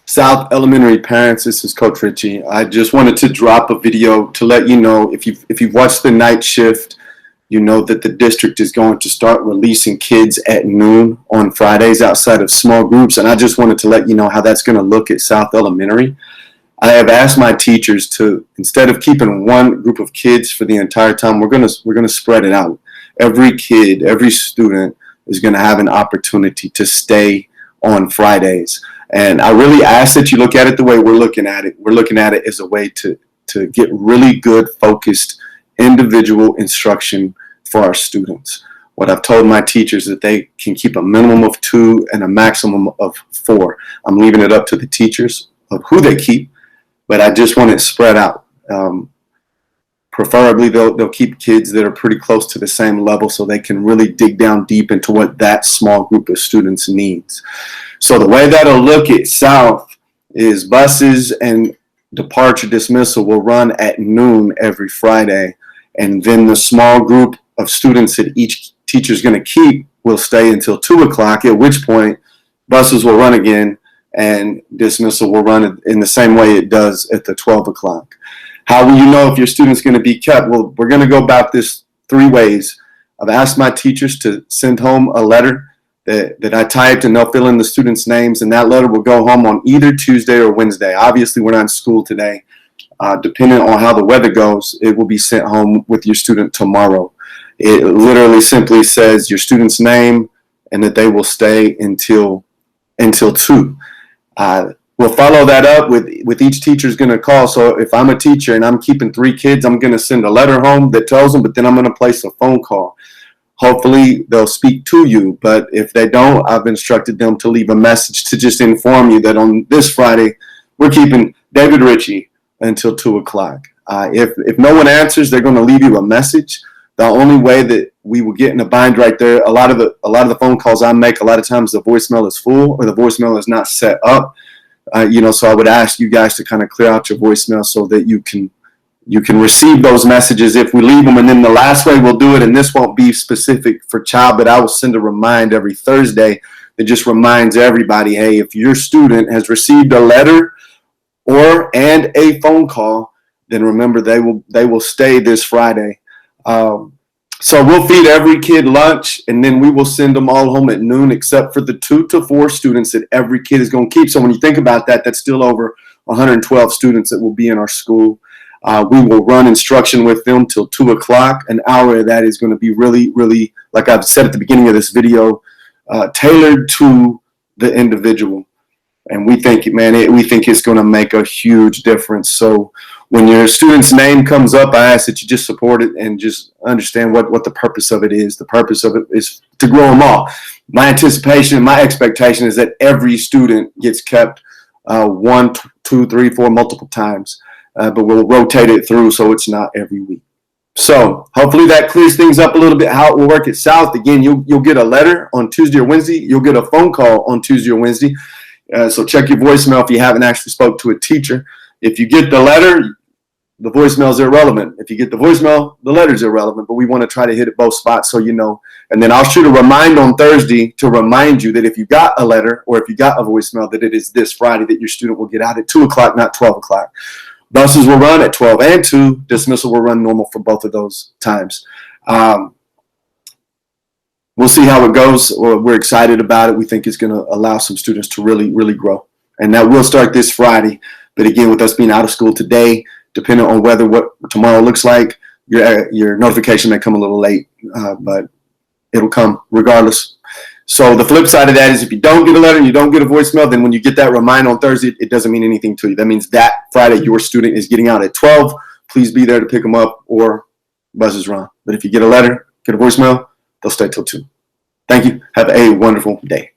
South Elementary parents, this is Coach Ritchey. I just wanted to drop a video to let you know, if you've watched the night shift, you know that the district is going to start releasing kids at noon on Fridays outside of small groups, and I just wanted to let you know how that's going to look at South Elementary. I have asked my teachers to, instead of keeping one group of kids for the entire time, we're going to spread it out. Every kid, every student is going to have an opportunity to stay on Fridays. And I really ask that you look at it the way we're looking at it. We're looking at it as a way to get really good, focused, individual instruction for our students. What I've told my teachers is that they can keep a minimum of 2 and a maximum of 4. I'm leaving it up to the teachers of who they keep, but I just want it spread out. Preferably, they'll keep kids that are pretty close to the same level so they can really dig down deep into what that small group of students needs. So the way that'll look at South is buses and departure dismissal will run at noon every Friday, and then the small group of students that each teacher is going to keep will stay until 2 o'clock, at which point buses will run again and dismissal will run in the same way it does at the 12 o'clock. How will you know if your student's going to be kept? Well, we're going to go about this 3 ways. I've asked my teachers to send home a letter that I typed, and they'll fill in the students' names, and that letter will go home on either Tuesday or Wednesday. Obviously, we're not in school today. Depending on how the weather goes, it will be sent home with your student tomorrow. It literally simply says your student's name and that they will stay until 2. We'll follow that up with each teacher's going to call. So if I'm a teacher and I'm keeping 3 kids, I'm going to send a letter home that tells them, but then I'm going to place a phone call. Hopefully they'll speak to you, but if they don't, I've instructed them to leave a message to just inform you that on this Friday, we're keeping David Ritchey until 2 o'clock. If no one answers, they're going to leave you a message. The only way that we will get in a bind right there, a lot of the phone calls I make, a lot of times the voicemail is full or the voicemail is not set up. So I would ask you guys to kind of clear out your voicemail so that you can receive those messages if we leave them. And then the last way we'll do it, and this won't be specific for child, but I will send a remind every Thursday that just reminds everybody, hey, if your student has received a letter and a phone call, then remember they will stay this Friday. So we'll feed every kid lunch, and then we will send them all home at noon, except for the 2 to 4 students that every kid is going to keep. So when you think about that, that's still over 112 students that will be in our school. We will run instruction with them till 2 o'clock. An hour of that is going to be really, really, like I've said at the beginning of this video, tailored to the individual. And we think, we think it's going to make a huge difference. So when your student's name comes up, I ask that you just support it and just understand what the purpose of it is. The purpose of it is to grow them all. My anticipation, my expectation is that every student gets kept 1, 2, 3, 4, multiple times. But we'll rotate it through so it's not every week. So hopefully that clears things up a little bit how it will work at South. Again, you'll get a letter on Tuesday or Wednesday. You'll get a phone call on Tuesday or Wednesday. So check your voicemail if you haven't actually spoke to a teacher. If you get the letter, the voicemail is irrelevant. If you get the voicemail, the letter is irrelevant. But we want to try to hit it both spots so you know. And then I'll shoot a remind on Thursday to remind you that if you got a letter or if you got a voicemail, that it is this Friday that your student will get out at 2 o'clock, not 12 o'clock. Buses will run at 12 and 2. Dismissal will run normal for both of those times. We'll see how it goes. We're excited about it. We think it's going to allow some students to really, really grow. And that will start this Friday. But again, with us being out of school today, depending on what tomorrow looks like, your notification may come a little late, but it'll come regardless. So the flip side of that is if you don't get a letter and you don't get a voicemail, then when you get that reminder on Thursday, it doesn't mean anything to you. That means that Friday your student is getting out at 12. Please be there to pick them up or buses run. But if you get a letter, get a voicemail, they'll stay till 2. Thank you. Have a wonderful day.